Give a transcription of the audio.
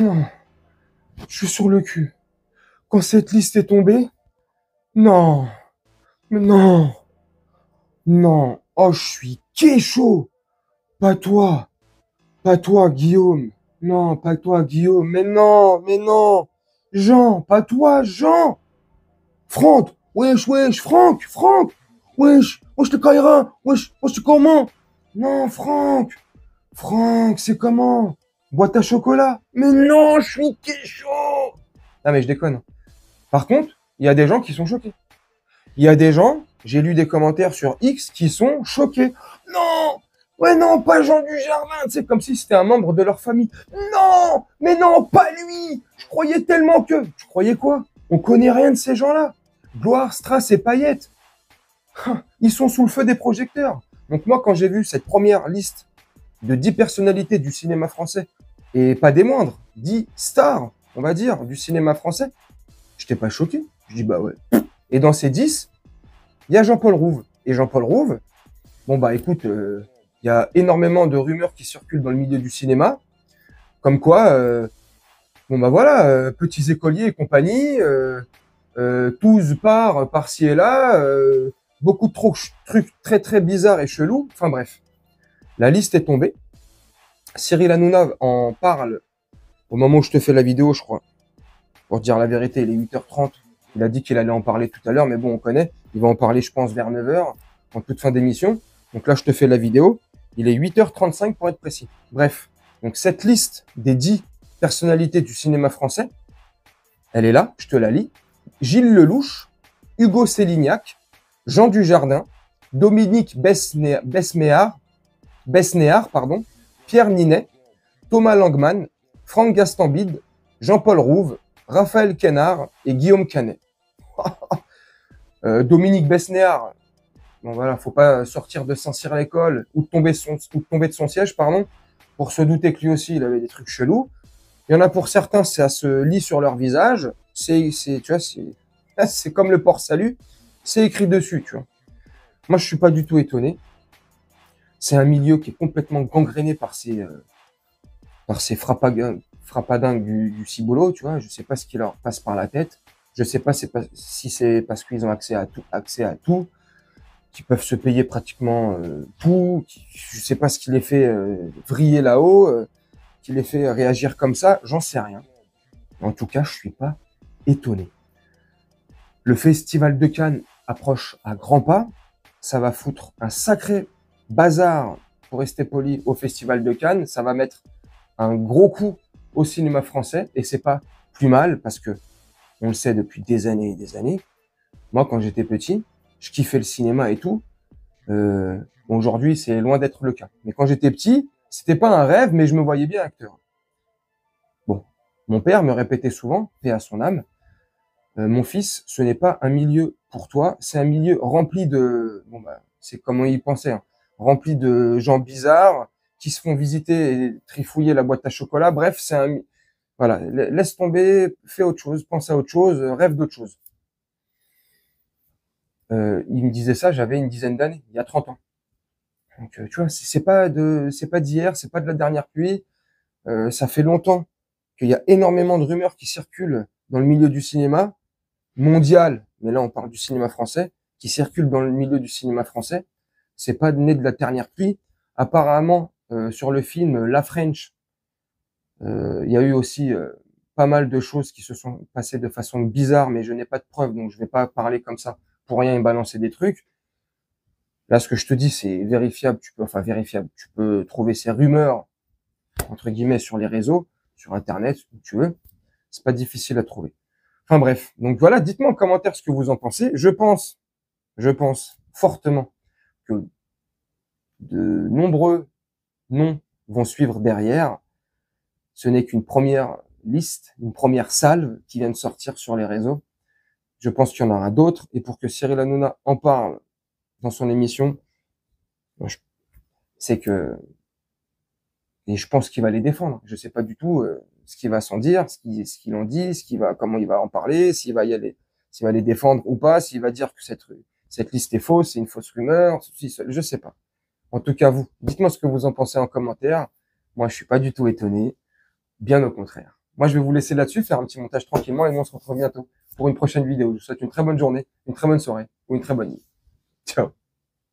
Non, je suis sur le cul. Quand cette liste est tombée, non, mais non, non. Oh, je suis kécho. Pas toi, Guillaume. Non, pas toi, Guillaume. Mais non. Jean, pas toi, Jean. Franck, wesh, Franck. Wesh, le Kaira. Wesh, c'est comment? Non, Franck, c'est comment? Boîte à chocolat. Mais non, je suis kécho. Non, mais je déconne. Par contre, il y a des gens qui sont choqués. Il y a des gens, j'ai lu des commentaires sur X qui sont choqués. Non, ouais non, pas Jean Dujardin, c'est comme si c'était un membre de leur famille. Non, mais non, pas lui. Je croyais tellement que. Tu croyais quoi? On connaît rien de ces gens-là. Gloire, Strass et Payette. Ils sont sous le feu des projecteurs. Donc moi, quand j'ai vu cette première liste de 10 personnalités du cinéma français, et pas des moindres, 10 stars, on va dire, du cinéma français, j'étais pas choqué. Je dis bah ouais. Et dans ces 10, il y a Jean-Paul Rouve. Et Jean-Paul Rouve, bon bah écoute, il y a énormément de rumeurs qui circulent dans le milieu du cinéma, comme quoi, bon bah voilà, petits écoliers et compagnie, tous par-ci et là, beaucoup de trucs très très bizarres et chelous. Enfin bref, la liste est tombée. Cyril Hanouna en parle au moment où je te fais la vidéo, je crois. Pour te dire la vérité, il est 8h30. Il a dit qu'il allait en parler tout à l'heure, mais bon, on connaît. Il va en parler, je pense, vers 9h, en toute fin d'émission. Donc là, je te fais la vidéo. Il est 8h35 pour être précis. Bref, donc cette liste des 10 personnalités du cinéma français, elle est là, je te la lis. Gilles Lelouch, Hugo Sélignac, Jean Dujardin, Dominique Besnéard, Pierre Ninet, Thomas Langman, Franck Gastambide, Jean-Paul Rouve, Raphaël Quenard et Guillaume Canet. Dominique Besnéard, bon voilà, faut pas sortir de Saint-Cyr-l'École ou de tomber de son siège, pardon, pour se douter que lui aussi il avait des trucs chelous. Il y en a pour certains, ça se lit sur leur visage. Tu vois, c'est comme le port salut, c'est écrit dessus, tu vois. Moi, je suis pas du tout étonné. C'est un milieu qui est complètement gangréné par ces frappadingues du ciboulot, tu vois. Je sais pas ce qui leur passe par la tête. Je sais pas si c'est parce qu'ils ont accès à tout, qu'ils peuvent se payer pratiquement tout. Je sais pas ce qui les fait vriller là-haut, qui les fait réagir comme ça. J'en sais rien. En tout cas, je suis pas étonné. Le festival de Cannes approche à grands pas. Ça va foutre un sacré bazar, pour rester poli, au festival de Cannes. Ça va mettre un gros coup au cinéma français, et c'est pas plus mal parce que on le sait depuis des années et des années. Moi, quand j'étais petit, je kiffais le cinéma et tout. Aujourd'hui, c'est loin d'être le cas. Mais quand j'étais petit, c'était pas un rêve, mais je me voyais bien acteur. Bon, mon père me répétait souvent, paix à son âme, mon fils, ce n'est pas un milieu pour toi, c'est un milieu rempli de, bon bah, c'est comme il pensait, hein, rempli de gens bizarres qui se font visiter et trifouiller la boîte à chocolat. Bref, voilà, laisse tomber, fais autre chose, pense à autre chose, rêve d'autre chose. Il me disait ça, j'avais une dizaine d'années, il y a 30 ans. Donc, tu vois, c'est pas d'hier, c'est pas de la dernière pluie. Ça fait longtemps qu'il y a énormément de rumeurs qui circulent dans le milieu du cinéma mondial, mais là on parle du cinéma français, qui circulent dans le milieu du cinéma français. C'est pas né de la dernière pluie. Apparemment, sur le film La French, il y a eu aussi pas mal de choses qui se sont passées de façon bizarre, mais je n'ai pas de preuves, donc je vais pas parler comme ça pour rien et balancer des trucs. Là, ce que je te dis, c'est vérifiable. Vérifiable. Tu peux trouver ces rumeurs, entre guillemets, sur les réseaux, sur Internet, où tu veux. C'est pas difficile à trouver. Enfin bref. Donc voilà, dites-moi en commentaire ce que vous en pensez. Je pense fortement que de nombreux noms vont suivre derrière. Ce n'est qu'une première liste, une première salve qui vient de sortir sur les réseaux. Je pense qu'il y en aura d'autres. Et pour que Cyril Hanouna en parle dans son émission, c'est que, et je pense qu'il va les défendre. Je sais pas du tout ce qu'il va s'en dire, ce qu'il en dit, comment il va en parler, s'il va les défendre ou pas, s'il va dire que cette liste est fausse, c'est une fausse rumeur, je sais pas. En tout cas, vous, dites-moi ce que vous en pensez en commentaire. Moi, je suis pas du tout étonné. Bien au contraire. Moi, je vais vous laisser là-dessus, faire un petit montage tranquillement et nous, on se retrouve bientôt pour une prochaine vidéo. Je vous souhaite une très bonne journée, une très bonne soirée ou une très bonne nuit. Ciao.